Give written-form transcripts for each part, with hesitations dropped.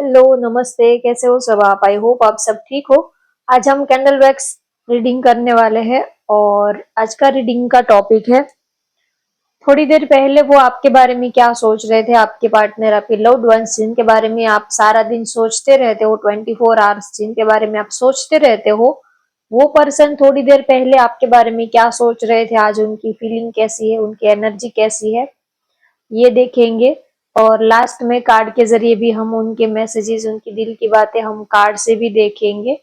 Hello, नमस्ते, कैसे हो सब आप? आई होप आप सब ठीक हो। आज हम कैंडल वैक्स रीडिंग करने वाले हैं और आज का रीडिंग का टॉपिक है थोड़ी देर पहले वो आपके बारे में क्या सोच रहे थे, आपके पार्टनर, आपके लव्ड वंस जिनके बारे में आप सारा दिन सोचते रहते हो, 24 आवर्स जिनके बारे में आप सोचते रहते हो, वो पर्सन थोड़ी देर पहले आपके बारे में क्या सोच रहे थे, आज उनकी फीलिंग कैसी है, उनकी एनर्जी कैसी है, ये देखेंगे। और लास्ट में कार्ड के जरिए भी हम उनके मैसेजेस, उनकी दिल की बातें हम कार्ड से भी देखेंगे।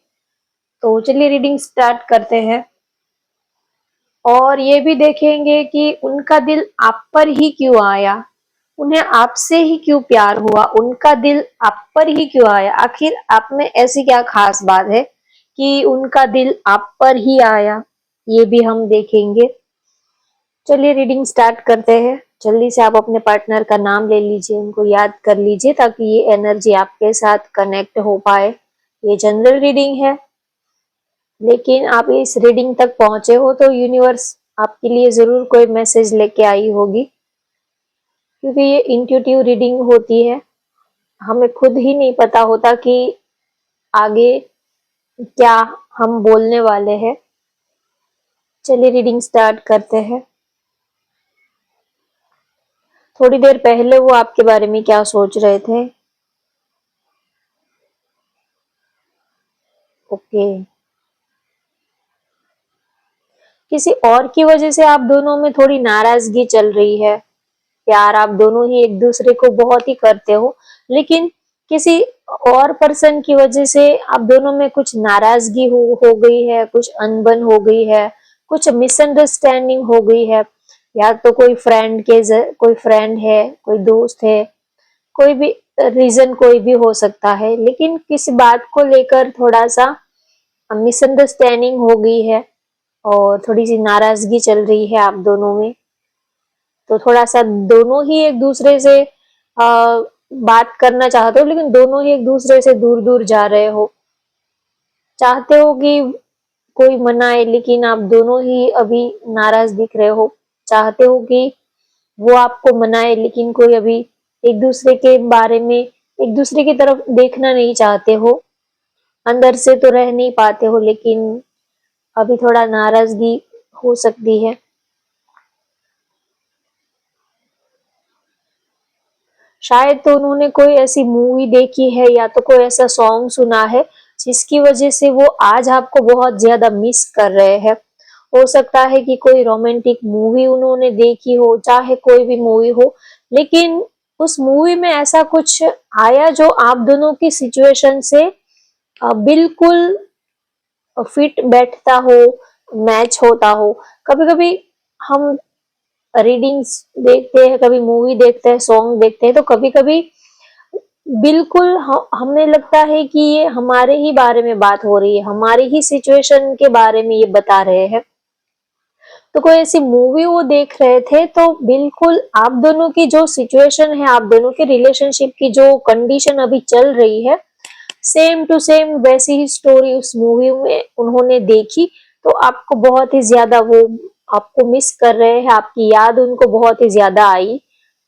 तो चलिए रीडिंग स्टार्ट करते हैं और ये भी देखेंगे कि उनका दिल आप पर ही क्यों आया, उन्हें आपसे ही क्यों प्यार हुआ, उनका दिल आप पर ही क्यों आया, आखिर आप में ऐसी क्या खास बात है कि उनका दिल आप पर ही आया, ये भी हम देखेंगे। चलिए रीडिंग स्टार्ट करते हैं। जल्दी से आप अपने पार्टनर का नाम ले लीजिए, उनको याद कर लीजिए ताकि ये एनर्जी आपके साथ कनेक्ट हो पाए। ये जनरल रीडिंग है, लेकिन आप इस रीडिंग तक पहुंचे हो तो यूनिवर्स आपके लिए जरूर कोई मैसेज लेके आई होगी, क्योंकि ये इंट्यूटिव रीडिंग होती है। हमें खुद ही नहीं पता होता कि आगे क्या हम बोलने वाले हैं। चलिए रीडिंग स्टार्ट करते हैं। थोड़ी देर पहले वो आपके बारे में क्या सोच रहे थे? ओके, किसी और की वजह से आप दोनों में थोड़ी नाराजगी चल रही है। प्यार आप दोनों ही एक दूसरे को बहुत ही करते हो, लेकिन किसी और पर्सन की वजह से आप दोनों में कुछ नाराजगी हो गई है, कुछ अनबन हो गई है, कुछ मिसअंडरस्टैंडिंग हो गई है। या तो कोई फ्रेंड है, कोई दोस्त है, कोई भी रीजन कोई भी हो सकता है, लेकिन किसी बात को लेकर थोड़ा सा मिसअंडरस्टैंडिंग हो गई है और थोड़ी सी नाराजगी चल रही है आप दोनों में। तो थोड़ा सा दोनों ही एक दूसरे से बात करना चाहते हो, लेकिन दोनों ही एक दूसरे से दूर दूर जा रहे हो। चाहते हो कि कोई मनाए, लेकिन आप दोनों ही अभी नाराज दिख रहे हो। चाहते हो कि वो आपको मनाए, लेकिन कोई अभी एक दूसरे के बारे में, एक दूसरे की तरफ देखना नहीं चाहते हो। अंदर से तो रह नहीं पाते हो, लेकिन अभी थोड़ा नाराजगी हो सकती है। शायद तो उन्होंने कोई ऐसी मूवी देखी है या तो कोई ऐसा सॉन्ग सुना है जिसकी वजह से वो आज आपको बहुत ज्यादा मिस कर रहे हैं। हो सकता है कि कोई रोमांटिक मूवी उन्होंने देखी हो, चाहे कोई भी मूवी हो, लेकिन उस मूवी में ऐसा कुछ आया जो आप दोनों की सिचुएशन से बिल्कुल फिट बैठता हो, मैच होता हो। कभी कभी हम रीडिंग्स देखते हैं, कभी मूवी देखते हैं, सॉन्ग देखते हैं, तो कभी कभी बिल्कुल हमें लगता है कि ये हमारे ही बारे में बात हो रही है, हमारी ही सिचुएशन के बारे में ये बता रहे हैं। तो कोई ऐसी मूवी वो देख रहे थे, तो बिल्कुल आप दोनों की जो सिचुएशन है, आप दोनों के रिलेशनशिप की जो कंडीशन अभी चल रही है, सेम टू सेम वैसी ही स्टोरी उस मूवी में उन्होंने देखी। तो आपको बहुत ही ज्यादा वो आपको मिस कर रहे हैं, आपकी याद उनको बहुत ही ज्यादा आई।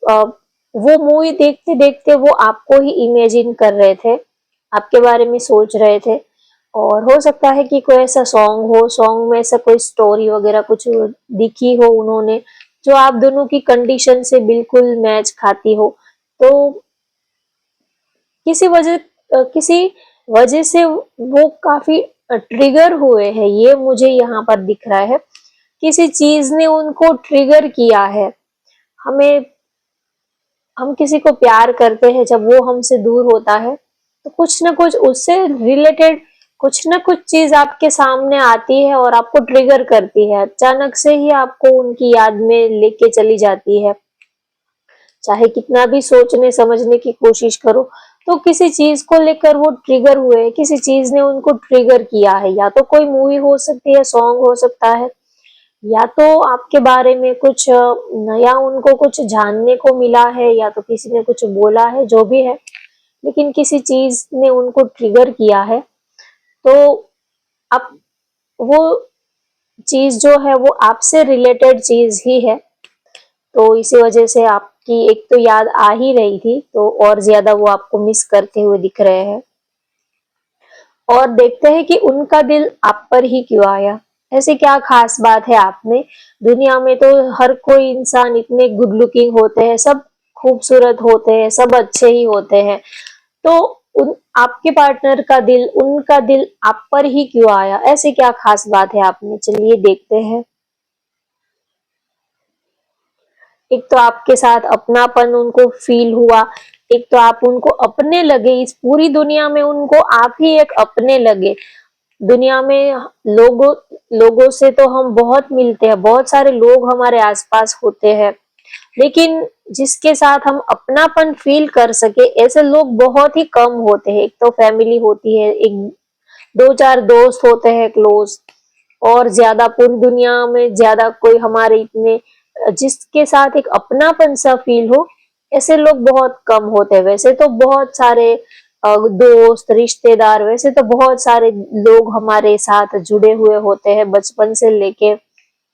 वो मूवी देखते देखते वो आपको ही इमेजिन कर रहे थे, आपके बारे में सोच रहे थे। और हो सकता है कि कोई ऐसा सॉन्ग हो, सॉन्ग में ऐसा कोई स्टोरी वगैरह कुछ दिखी हो उन्होंने, जो आप दोनों की कंडीशन से बिल्कुल मैच खाती हो। तो किसी वजह से वो काफी ट्रिगर हुए हैं, ये मुझे यहाँ पर दिख रहा है। किसी चीज ने उनको ट्रिगर किया है। हमें हम किसी को प्यार करते हैं, जब वो हमसे दूर होता है तो कुछ ना कुछ उससे रिलेटेड कुछ ना कुछ चीज आपके सामने आती है और आपको ट्रिगर करती है, अचानक से ही आपको उनकी याद में लेके चली जाती है। चाहे कितना भी सोचने समझने की कोशिश करो, तो किसी चीज को लेकर वो ट्रिगर हुए, किसी चीज ने उनको ट्रिगर किया है। या तो कोई मूवी हो सकती है, सॉन्ग हो सकता है, या तो आपके बारे में कुछ नया उनको कुछ जानने को मिला है, या तो किसी ने कुछ बोला है, जो भी है, लेकिन किसी चीज ने उनको ट्रिगर किया है। तो अब वो चीज जो है वो आपसे रिलेटेड चीज ही है। तो इसी वजह से आपकी एक तो याद आ ही रही थी, तो और ज्यादा वो आपको मिस करते हुए दिख रहे हैं। और देखते हैं कि उनका दिल आप पर ही क्यों आया, ऐसे क्या खास बात है आप में। दुनिया में तो हर कोई इंसान इतने गुड लुकिंग होते हैं, सब खूबसूरत होते हैं, सब अच्छे ही होते हैं, तो उन आपके पार्टनर का दिल, उनका दिल आप पर ही क्यों आया, ऐसी क्या खास बात है आप में। चलिए देखते हैं। एक तो आपके साथ अपनापन उनको फील हुआ, एक तो आप उनको अपने लगे, इस पूरी दुनिया में उनको आप ही एक अपने लगे। दुनिया में लोगों लोगों से तो हम बहुत मिलते हैं, बहुत सारे लोग हमारे आसपास होते हैं, लेकिन जिसके साथ हम अपनापन फील कर सके ऐसे लोग बहुत ही कम होते हैं। एक तो फैमिली होती है, एक दो चार दोस्त होते हैं क्लोज, और ज्यादा पूरी दुनिया में ज्यादा कोई हमारे इतने जिसके साथ एक अपनापन सा फील हो, ऐसे लोग बहुत कम होते हैं। वैसे तो बहुत सारे दोस्त रिश्तेदार, वैसे तो बहुत सारे लोग हमारे साथ जुड़े हुए होते हैं, बचपन से लेके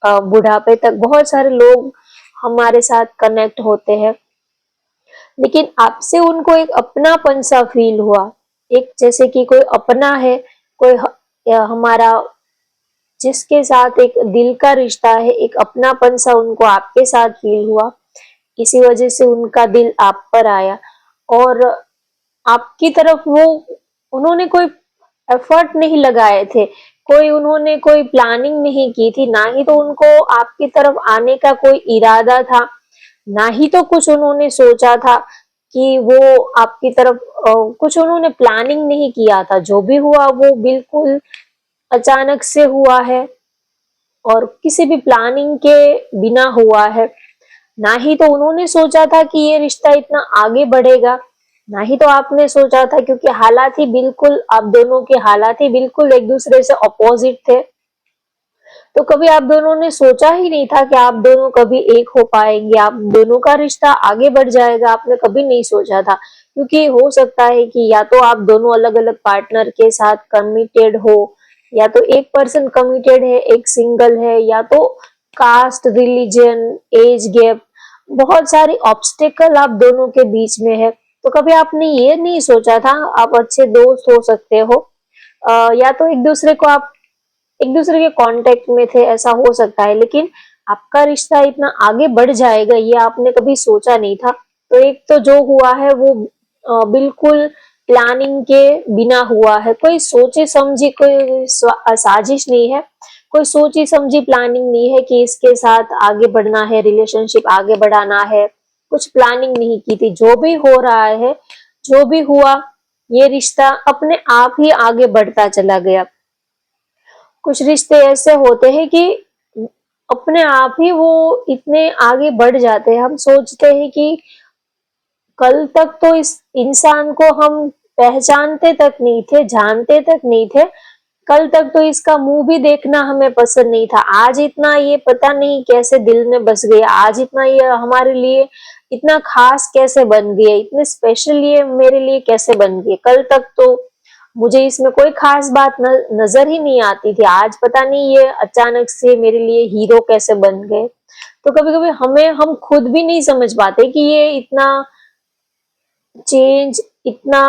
बुढ़ापे तक बहुत सारे लोग हमारे साथ कनेक्ट होते हैं, लेकिन आपसे उनको एक अपनापन सा फील हुआ, एक जैसे कि कोई अपना है, कोई हमारा जिसके साथ एक दिल का रिश्ता है, एक अपनापन सा उनको आपके साथ फील हुआ, इसी वजह से उनका दिल आप पर आया। और आपकी तरफ वो उन्होंने कोई एफर्ट नहीं लगाए थे, कोई उन्होंने कोई प्लानिंग नहीं की थी, ना ही तो उनको आपकी तरफ आने का कोई इरादा था, ना ही तो कुछ उन्होंने सोचा था कि वो आपकी तरफ कुछ उन्होंने प्लानिंग नहीं किया था। जो भी हुआ वो बिल्कुल अचानक से हुआ है और किसी भी प्लानिंग के बिना हुआ है। ना ही तो उन्होंने सोचा था कि ये रिश्ता इतना आगे बढ़ेगा, ना ही तो आपने सोचा था, क्योंकि हालात ही बिल्कुल, आप दोनों के हालात ही बिल्कुल एक दूसरे से अपोजिट थे। तो कभी आप दोनों ने सोचा ही नहीं था कि आप दोनों कभी एक हो पाएंगे, आप दोनों का रिश्ता आगे बढ़ जाएगा, आपने कभी नहीं सोचा था। क्योंकि हो सकता है कि या तो आप दोनों अलग अलग पार्टनर के साथ कमिटेड हो, या तो एक पर्सन कमिटेड है एक सिंगल है, या तो कास्ट, रिलीजन, एज गैप, बहुत सारे ऑब्स्टेकल आप दोनों के बीच में है। तो कभी आपने ये नहीं सोचा था आप अच्छे दोस्त हो सकते हो, या तो एक दूसरे के कांटेक्ट में थे, ऐसा हो सकता है, लेकिन आपका रिश्ता इतना आगे बढ़ जाएगा ये आपने कभी सोचा नहीं था। तो एक तो जो हुआ है वो बिल्कुल प्लानिंग के बिना हुआ है, कोई सोची समझी कोई साजिश नहीं है, कोई सोची समझी प्लानिंग नहीं है कि इसके साथ आगे बढ़ना है, रिलेशनशिप आगे बढ़ाना है, कुछ प्लानिंग नहीं की थी। जो भी हो रहा है, जो भी हुआ, ये रिश्ता अपने आप ही आगे बढ़ता चला गया। कुछ रिश्ते ऐसे होते हैं कि अपने आप ही वो इतने आगे बढ़ जाते हैं, हम सोचते हैं कि कल तक तो इस इंसान को हम पहचानते तक नहीं थे, जानते तक नहीं थे, कल तक तो इसका मुंह भी देखना हमें पसंद नहीं था, आज इतना ये पता नहीं कैसे दिल में बस गया, आज इतना ये हमारे लिए इतना खास कैसे बन गया, इतने स्पेशल ये मेरे लिए कैसे बन गए। कल तक तो मुझे इसमें कोई खास बात नजर ही नहीं आती थी, आज पता नहीं ये अचानक से मेरे लिए हीरो कैसे बन गए। तो कभी कभी हम खुद भी नहीं समझ पाते कि ये इतना चेंज, इतना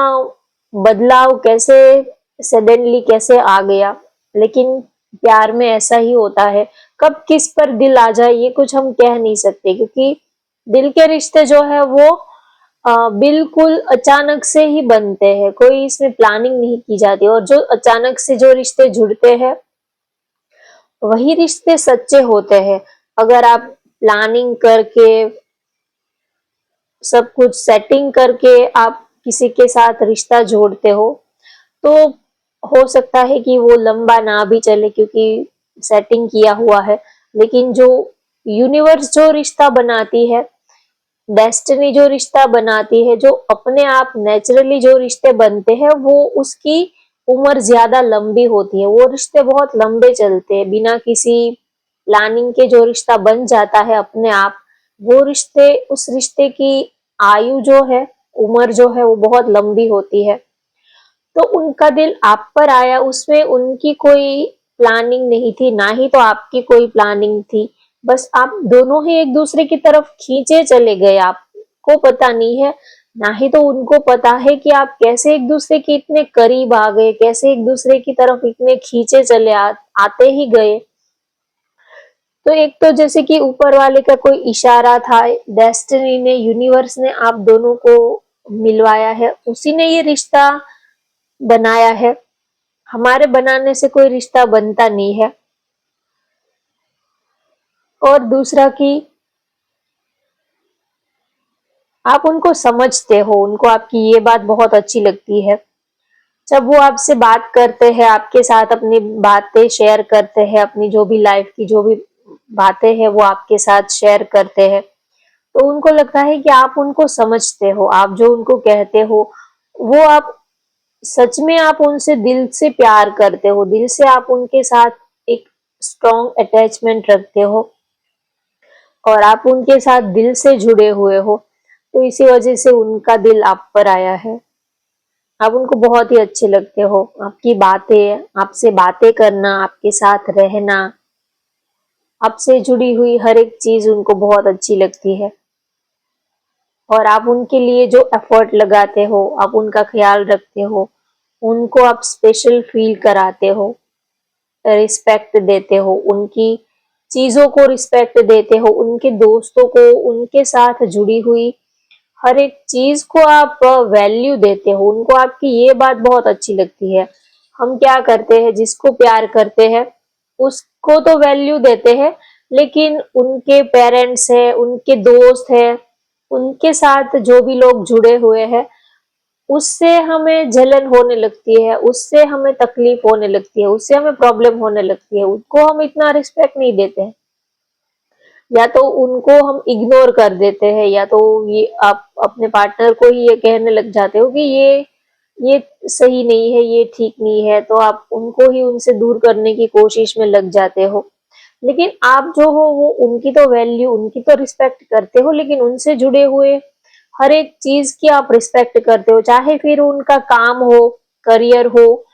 बदलाव कैसे सडनली कैसे आ गया। लेकिन प्यार में ऐसा ही होता है, कब किस पर दिल आ जाए ये कुछ हम कह नहीं सकते, क्योंकि दिल के रिश्ते जो है वो बिल्कुल अचानक से ही बनते हैं, कोई इसमें प्लानिंग नहीं की जाती, और जो अचानक से जो रिश्ते जुड़ते हैं वही रिश्ते सच्चे होते हैं। अगर आप प्लानिंग करके, सब कुछ सेटिंग करके आप किसी के साथ रिश्ता जोड़ते हो, तो हो सकता है कि वो लंबा ना भी चले क्योंकि सेटिंग किया हुआ है। लेकिन जो यूनिवर्स जो रिश्ता बनाती है, डेस्टिनी जो रिश्ता बनाती है, जो अपने आप नेचुरली जो रिश्ते बनते हैं, वो उसकी उम्र ज्यादा लंबी होती है, वो रिश्ते बहुत लंबे चलते हैं, बिना किसी प्लानिंग के जो रिश्ता बन जाता है अपने आप, वो रिश्ते, उस रिश्ते की आयु जो है, उम्र जो है वो बहुत लंबी होती है। तो उनका दिल आप पर आया, उसमें उनकी कोई प्लानिंग नहीं थी, ना ही तो आपकी कोई प्लानिंग थी, बस आप दोनों ही एक दूसरे की तरफ खींचे चले गए, आपको पता नहीं है, ना ही तो उनको पता है कि आप कैसे एक दूसरे के इतने करीब आ गए, कैसे एक दूसरे की तरफ इतने खींचे चले आते ही गए। तो एक तो जैसे कि ऊपर वाले का कोई इशारा था, डेस्टिनी ने, यूनिवर्स ने आप दोनों को मिलवाया है, उसी ने ये रिश्ता बनाया है। हमारे बनाने से कोई रिश्ता बनता नहीं है। और दूसरा कि आप उनको समझते हो, उनको आपकी ये बात बहुत अच्छी लगती है। जब वो आपसे बात करते हैं, आपके साथ अपनी बातें शेयर करते हैं, अपनी जो भी लाइफ की जो भी बातें हैं वो आपके साथ शेयर करते हैं, तो उनको लगता है कि आप उनको समझते हो, आप जो उनको कहते हो वो आप सच में आप उनसे दिल से प्यार करते हो, दिल से आप उनके साथ एक स्ट्रॉन्ग अटैचमेंट रखते हो और आप उनके साथ दिल से जुड़े हुए हो। तो इसी वजह से उनका दिल आप पर आया है। आप उनको बहुत ही अच्छे लगते हो, आपकी बातें, आपसे बातें करना, आपके साथ रहना, आपसे जुड़ी हुई हर एक चीज उनको बहुत अच्छी लगती है। और आप उनके लिए जो एफर्ट लगाते हो, आप उनका ख्याल रखते हो, उनको आप स्पेशल फील कराते हो, रिस्पेक्ट देते हो, उनकी चीजों को रिस्पेक्ट देते हो, उनके दोस्तों को, उनके साथ जुड़ी हुई हर एक चीज को आप वैल्यू देते हो, उनको आपकी ये बात बहुत अच्छी लगती है। हम क्या करते हैं, जिसको प्यार करते हैं उसको तो वैल्यू देते हैं, लेकिन उनके पेरेंट्स है, उनके दोस्त है, उनके साथ जो भी लोग जुड़े हुए हैं उससे हमें जलन होने लगती है, उससे हमें तकलीफ होने लगती है, उससे हमें प्रॉब्लम होने लगती है, उनको हम इतना रिस्पेक्ट नहीं देते हैं, या तो उनको हम इग्नोर कर देते हैं, या तो ये आप अपने पार्टनर को ही ये कहने लग जाते हो कि ये सही नहीं है, ये ठीक नहीं है, तो आप उनको ही उनसे दूर करने की कोशिश में लग जाते हो। लेकिन आप जो हो वो उनकी तो वैल्यू, उनकी तो रिस्पेक्ट करते हो, लेकिन उनसे जुड़े हुए हर एक चीज की आप रिस्पेक्ट करते हो, चाहे फिर उनका काम हो, करियर हो,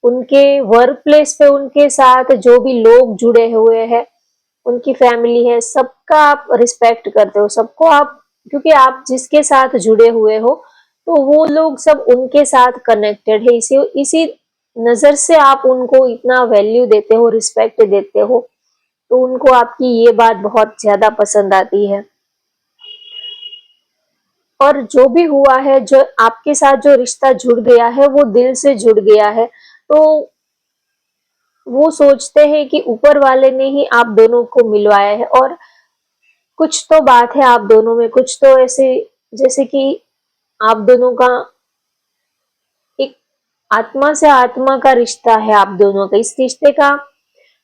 उनके वर्क प्लेस पे उनके साथ जो भी लोग जुड़े हुए हैं, उनकी फैमिली है, सबका आप रिस्पेक्ट करते हो, सबको आप, क्योंकि आप जिसके साथ जुड़े हुए हो तो वो लोग सब उनके साथ कनेक्टेड है, इसी इसी नजर से आप उनको इतना वैल्यू देते हो, रिस्पेक्ट देते हो, तो उनको आपकी ये बात बहुत ज्यादा पसंद आती है। और जो भी हुआ है, जो आपके साथ जो रिश्ता जुड़ गया है वो दिल से जुड़ गया है, तो वो सोचते हैं कि ऊपर वाले ने ही आप दोनों को मिलवाया है। और कुछ तो बात है आप दोनों में, कुछ तो ऐसे, जैसे कि आप दोनों का एक आत्मा से आत्मा का रिश्ता है आप दोनों का। इस रिश्ते का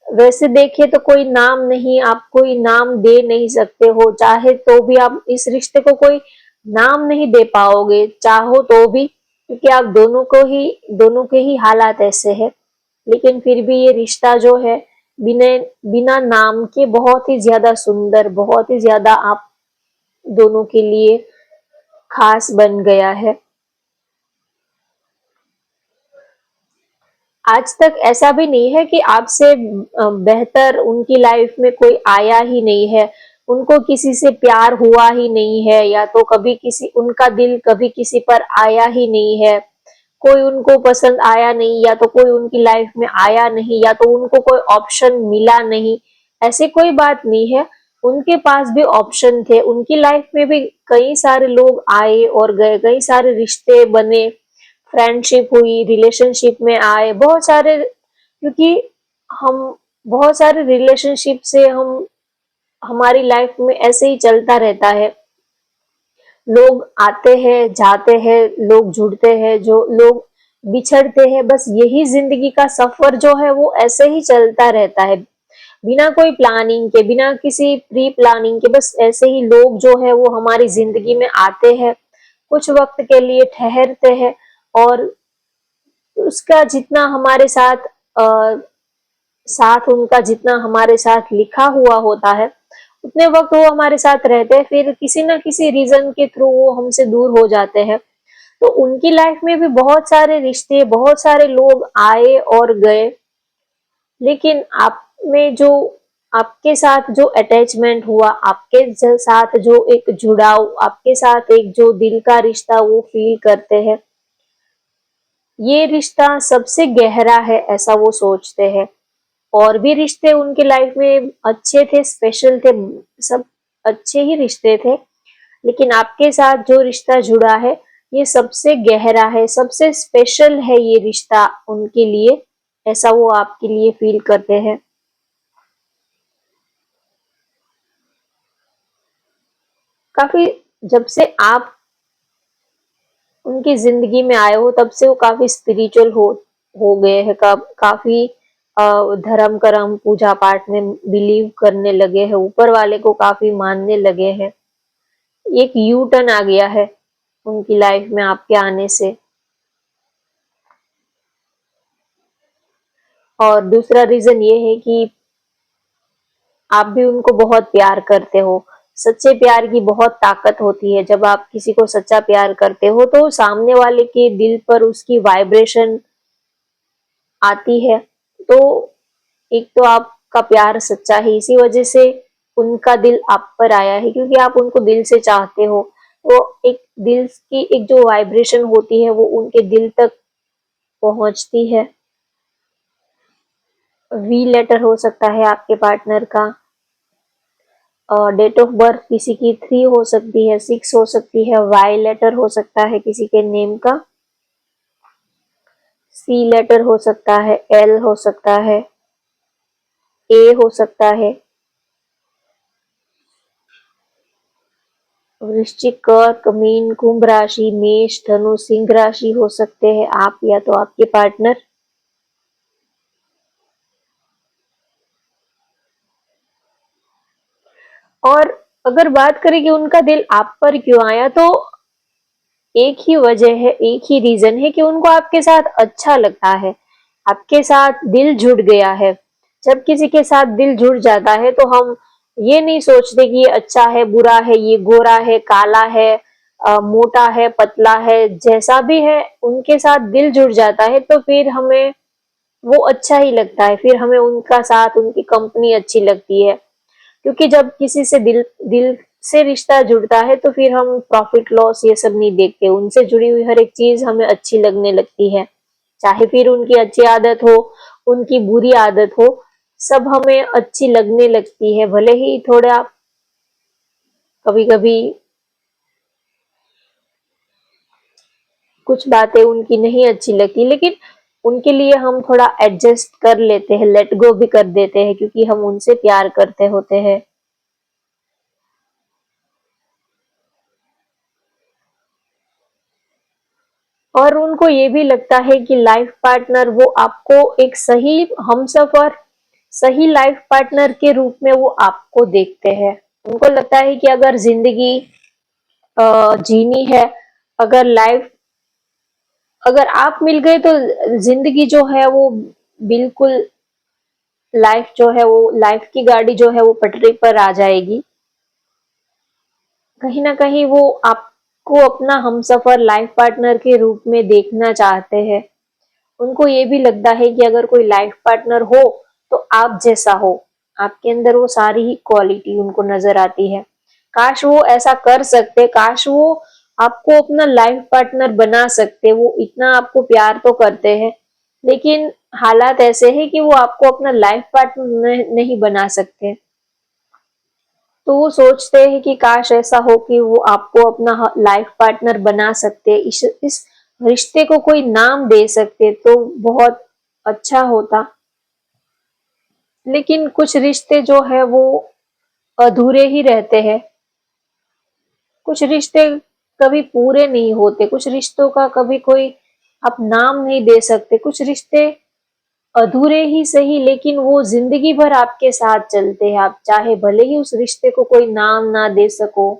वैसे देखे तो कोई नाम नहीं, आप कोई नाम दे नहीं सकते हो, चाहे तो भी आप इस रिश्ते को कोई नाम नहीं दे पाओगे, चाहो तो भी, क्योंकि आप दोनों के ही हालात ऐसे हैं। लेकिन फिर भी ये रिश्ता जो है बिना बिना नाम के बहुत ही ज्यादा सुंदर, बहुत ही ज्यादा आप दोनों के लिए खास बन गया है। आज तक ऐसा भी नहीं है कि आपसे बेहतर उनकी लाइफ में कोई आया ही नहीं है, उनको किसी से प्यार हुआ ही नहीं है, या तो कभी किसी उनका दिल कभी किसी पर आया ही नहीं है, कोई उनको पसंद आया नहीं, या तो कोई उनकी लाइफ में आया नहीं, या तो उनको कोई ऑप्शन मिला नहीं, ऐसी कोई बात नहीं है। उनके पास भी ऑप्शन थे, उनकी लाइफ में भी कई सारे लोग आए और गए, कई सारे रिश्ते बने, फ्रेंडशिप हुई, रिलेशनशिप में आए बहुत सारे, क्योंकि हम बहुत सारे रिलेशनशिप से हम, हमारी लाइफ में ऐसे ही चलता रहता है, लोग आते हैं जाते हैं, लोग जुड़ते हैं, जो लोग बिछड़ते हैं, बस यही जिंदगी का सफर जो है वो ऐसे ही चलता रहता है, बिना कोई प्लानिंग के, बिना किसी प्री प्लानिंग के, बस ऐसे ही लोग जो है वो हमारी जिंदगी में आते हैं, कुछ वक्त के लिए ठहरते हैं, और उसका जितना हमारे साथ साथ उनका जितना हमारे साथ लिखा हुआ होता है, उतने वक्त वो हमारे साथ रहते हैं, फिर किसी ना किसी रीजन के थ्रू वो हमसे दूर हो जाते हैं। तो उनकी लाइफ में भी बहुत सारे रिश्ते, बहुत सारे लोग आए और गए, लेकिन आप में जो आपके साथ जो अटैचमेंट हुआ, आपके साथ जो एक जुड़ाव, आपके साथ एक जो दिल का रिश्ता वो फील करते हैं, ये रिश्ता सबसे गहरा है ऐसा वो सोचते हैं। और भी रिश्ते उनकी लाइफ में अच्छे थे, स्पेशल थे, सब अच्छे ही रिश्ते थे, लेकिन आपके साथ जो रिश्ता जुड़ा है ये सबसे गहरा है, सबसे स्पेशल है ये रिश्ता उनके लिए, ऐसा वो आपके लिए फील करते हैं। काफी जब से आप उनकी जिंदगी में आए हो तब से वो काफी स्पिरिचुअल हो गए हैं, काफी धर्म कर्म पूजा पाठ में बिलीव करने लगे हैं, ऊपर वाले को काफी मानने लगे हैं। एक यू टर्न आ गया है उनकी लाइफ में आपके आने से। और दूसरा रीजन ये है कि आप भी उनको बहुत प्यार करते हो। सच्चे प्यार की बहुत ताकत होती है। जब आप किसी को सच्चा प्यार करते हो तो सामने वाले के दिल पर उसकी वाइब्रेशन आती है। तो एक तो आपका प्यार सच्चा है, इसी वजह से उनका दिल आप पर आया है, क्योंकि आप उनको दिल से चाहते हो। तो एक दिल की एक जो वाइब्रेशन होती है वो उनके दिल तक पहुंचती है। वी लेटर हो सकता है आपके पार्टनर का, डेट ऑफ बर्थ किसी की 3 हो सकती है, 6 हो सकती है, वाई लेटर हो सकता है किसी के नेम का, सी लेटर हो सकता है, एल हो सकता है, ए हो सकता है। वृश्चिक, कर्क, मीन, कुंभ राशि, मेष, धनु, सिंह राशि हो सकते हैं आप या तो आपके पार्टनर। और अगर बात करें कि उनका दिल आप पर क्यों आया, तो एक ही वजह है, एक ही रीजन है कि उनको आपके साथ अच्छा लगता है, आपके साथ दिल जुड़ गया है। जब किसी के साथ दिल जुड़ जाता है तो हम ये नहीं सोचते कि ये अच्छा है, बुरा है, ये गोरा है, काला है, मोटा है, पतला है, जैसा भी है, उनके साथ दिल जुड़ जाता है तो फिर हमें वो अच्छा ही लगता है, फिर हमें उनका साथ, उनकी कंपनी अच्छी लगती है। क्योंकि जब किसी से दिल दिल से रिश्ता जुड़ता है तो फिर हम प्रॉफिट लॉस ये सब नहीं देखते, उनसे जुड़ी हुई हर एक चीज हमें अच्छी लगने लगती है। चाहे फिर उनकी अच्छी आदत हो, उनकी बुरी आदत हो, सब हमें अच्छी लगने लगती है। भले ही थोड़ा कभी कभी कुछ बातें उनकी नहीं अच्छी लगती, लेकिन उनके लिए हम थोड़ा एडजस्ट कर लेते हैं, लेट गो भी कर देते हैं, क्योंकि हम उनसे प्यार करते होते हैं। और उनको ये भी लगता है कि लाइफ पार्टनर वो आपको एक सही हमसफर, सही लाइफ पार्टनर के रूप में वो आपको देखते हैं। उनको लगता है कि अगर जिंदगी जीनी है, अगर लाइफ, अगर आप मिल गए तो जिंदगी जो है वो बिल्कुल, लाइफ जो है वो, लाइफ की गाड़ी जो है वो पटरी पर आ जाएगी। कहीं ना कहीं वो आपको अपना हमसफर, लाइफ पार्टनर के रूप में देखना चाहते हैं। उनको ये भी लगता है कि अगर कोई लाइफ पार्टनर हो तो आप जैसा हो, आपके अंदर वो सारी ही क्वालिटी उनको नजर आती है। काश वो ऐसा कर सकते, काश वो आपको अपना लाइफ पार्टनर बना सकते, वो इतना आपको प्यार तो करते हैं, लेकिन हालात ऐसे हैं कि वो आपको अपना लाइफ पार्टनर नहीं बना सकते। तो वो सोचते हैं कि काश ऐसा हो कि वो आपको अपना लाइफ पार्टनर बना सकते, इस रिश्ते को कोई नाम दे सकते तो बहुत अच्छा होता। लेकिन कुछ रिश्ते जो है वो अधूरे ही रहते हैं, कुछ रिश्ते कभी पूरे नहीं होते, कुछ रिश्तों का कभी कोई आप नाम नहीं दे सकते, कुछ रिश्ते अधूरे ही सही लेकिन वो जिंदगी भर आपके साथ चलते हैं। आप चाहे भले ही उस रिश्ते को कोई नाम ना दे सको,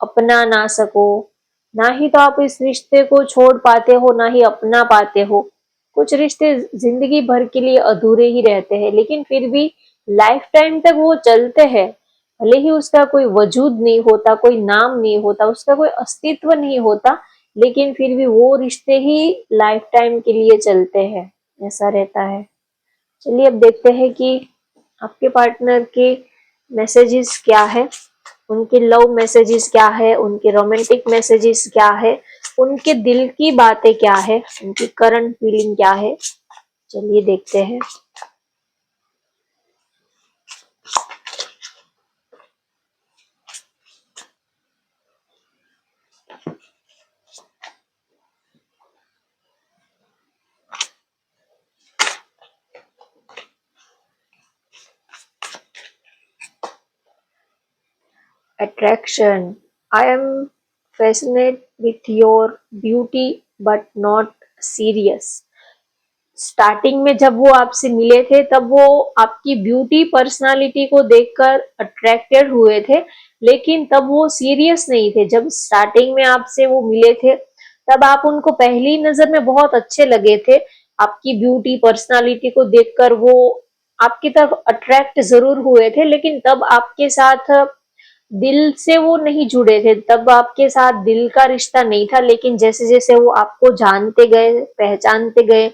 अपना ना सको, ना ही तो आप इस रिश्ते को छोड़ पाते हो, ना ही अपना पाते हो। कुछ रिश्ते जिंदगी भर के लिए अधूरे ही रहते हैं, लेकिन फिर भी लाइफ टाइम तक वो चलते हैं। भले ही उसका कोई वजूद नहीं होता, कोई नाम नहीं होता, उसका कोई अस्तित्व नहीं होता, लेकिन फिर भी वो रिश्ते ही लाइफ टाइम के लिए चलते हैं, ऐसा रहता है। चलिए अब देखते हैं कि आपके पार्टनर के मैसेजेस क्या है, उनके लव मैसेजेस क्या है, उनके रोमांटिक मैसेजेस क्या है, उनके दिल की बातें क्या है, उनकी करंट फीलिंग क्या है। चलिए देखते हैं। Attraction. I am fascinated with your beauty but not serious. Starting में जब वो आपसे मिले थे तब वो आपकी ब्यूटी पर्सनालिटी को देखकर अट्रैक्टेड हुए थे, लेकिन तब वो सीरियस नहीं थे। जब स्टार्टिंग में आपसे वो मिले थे तब आप उनको पहली नजर में बहुत अच्छे लगे थे। आपकी ब्यूटी पर्सनालिटी को देखकर वो आपकी तरफ अट्रैक्ट जरूर हुए थे, लेकिन तब आपके साथ दिल से वो नहीं जुड़े थे, तब आपके साथ दिल का रिश्ता नहीं था। लेकिन जैसे जैसे वो आपको जानते गए, पहचानते गए,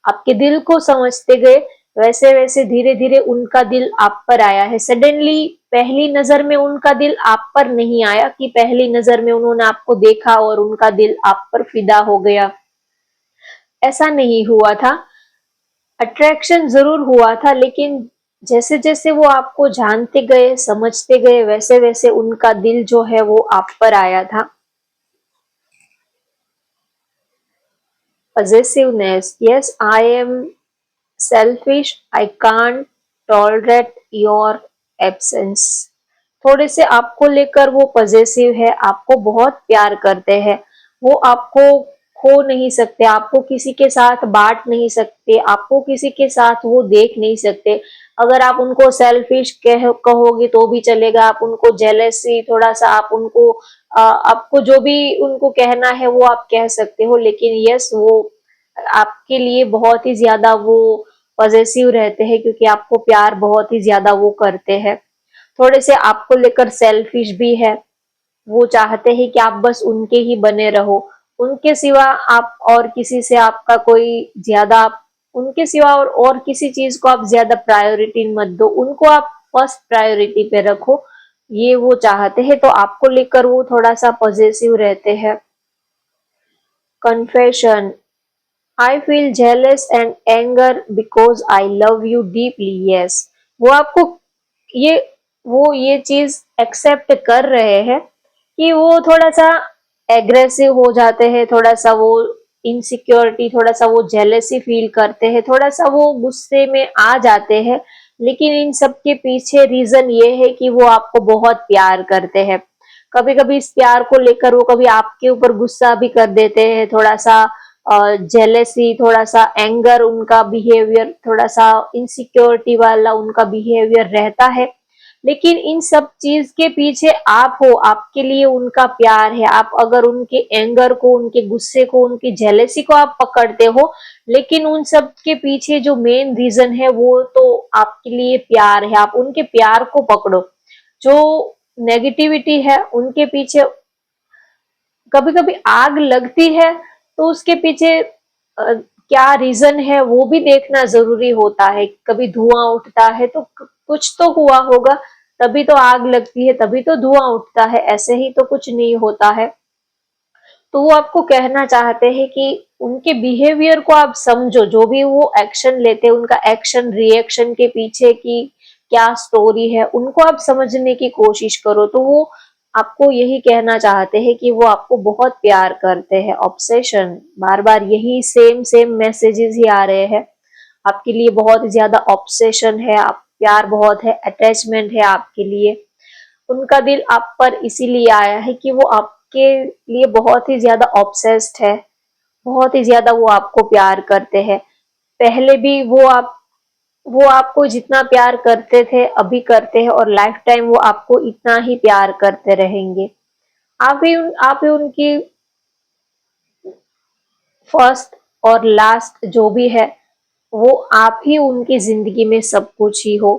आपके दिल को समझते गए, वैसे वैसे धीरे धीरे उनका दिल आप पर आया है। सडनली पहली नजर में उनका दिल आप पर नहीं आया कि पहली नजर में उन्होंने आपको देखा और उनका दिल आप पर फिदा हो गया, ऐसा नहीं हुआ था। अट्रैक्शन जरूर हुआ था, लेकिन जैसे जैसे वो आपको जानते गए, समझते गए, वैसे वैसे उनका दिल जो है वो आप पर आया था। Possessiveness. Yes, I am selfish. I can't tolerate your absence. थोड़े से आपको लेकर वो पजेसिव है, आपको बहुत प्यार करते हैं, वो आपको खो नहीं सकते, आपको किसी के साथ बांट नहीं सकते, आपको किसी के साथ वो देख नहीं सकते। अगर आप उनको सेल्फिश कहोगे तो भी चलेगा, आप उनको जेलसी थोड़ा सा, आप उनको आपको जो भी उनको कहना है वो आप कह सकते हो, लेकिन यस वो आपके लिए बहुत ही ज्यादा वो पजेसिव रहते हैं, क्योंकि आपको प्यार बहुत ही ज्यादा वो करते हैं। थोड़े से आपको लेकर सेल्फिश भी है, वो चाहते हैं कि आप बस उनके ही बने रहो, उनके सिवा आप और किसी से आपका कोई ज्यादा, उनके सिवा और किसी चीज को आप ज्यादा प्रायोरिटी मत दो, उनको आप फर्स्ट प्रायोरिटी पे रखो, ये वो चाहते हैं। तो आपको लेकर वो थोड़ा सा पॉजिटिव रहते हैं। Confession. I feel jealous and anger because I love you deeply. Yes, वो आपको ये ये चीज एक्सेप्ट कर रहे हैं कि वो थोड़ा सा एग्रेसिव हो जाते हैं, थोड़ा सा वो इनसिक्योरिटी, थोड़ा सा वो जेलसी फील करते हैं, थोड़ा सा वो गुस्से में आ जाते हैं, लेकिन इन सब के पीछे रीजन ये है कि वो आपको बहुत प्यार करते हैं। कभी कभी इस प्यार को लेकर वो कभी आपके ऊपर गुस्सा भी कर देते हैं, थोड़ा सा जेलेसी, थोड़ा सा एंगर, उनका बिहेवियर थोड़ा सा इनसिक्योरिटी वाला उनका बिहेवियर रहता है। लेकिन इन सब चीज के पीछे आप हो, आपके लिए उनका प्यार है। आप अगर उनके एंगर को, उनके गुस्से को, उनकी जेलेसी को आप पकड़ते हो, लेकिन उन सब के पीछे जो मेन रीजन है वो तो आपके लिए प्यार है। आप उनके प्यार को पकड़ो। जो नेगेटिविटी है उनके पीछे कभी कभी आग लगती है, तो उसके पीछे क्या रीजन है वो भी देखना जरूरी होता है। कभी धुआं उठता है तो कुछ तो हुआ होगा, तभी तो आग लगती है, तभी तो धुआं उठता है, ऐसे ही तो कुछ नहीं होता है। तो वो आपको कहना चाहते हैं कि उनके बिहेवियर को आप समझो, जो भी वो एक्शन लेते हैं, उनका एक्शन रिएक्शन के पीछे की क्या स्टोरी है, उनको आप समझने की कोशिश करो। तो वो आपको यही कहना चाहते हैं कि वो आपको बहुत प्यार करते हैं। ऑब्सेशन, बार बार यही सेम सेम मैसेजेस ही आ रहे हैं, आपके लिए बहुत ज्यादा ऑब्सेशन है, आप प्यार बहुत है, अटैचमेंट है आपके लिए। उनका दिल आप पर इसीलिए आया है कि वो आपके लिए बहुत ही ज्यादा ऑब्सेस्ड है, बहुत ही ज्यादा वो आपको प्यार करते हैं। पहले भी वो आपको जितना प्यार करते थे अभी करते हैं, और लाइफ टाइम वो आपको इतना ही प्यार करते रहेंगे। आप ही उनकी फर्स्ट और लास्ट जो भी है, वो आप ही उनकी जिंदगी में सब कुछ ही हो।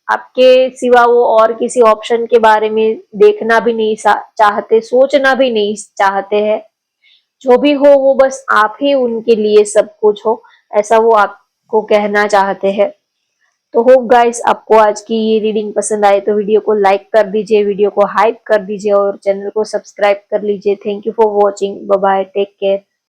आपके सिवा वो और किसी ऑप्शन के बारे में देखना भी नहीं चाहते, सोचना भी नहीं चाहते हैं। जो भी हो वो बस आप ही उनके लिए सब कुछ हो, ऐसा वो आपको कहना चाहते हैं। तो होप गाइस आपको आज की ये रीडिंग पसंद आए तो वीडियो को लाइक कर दीजिए, वीडियो को हाइप कर दीजिए और चैनल को सब्सक्राइब कर लीजिए। Thank you for watching, bye bye, take care.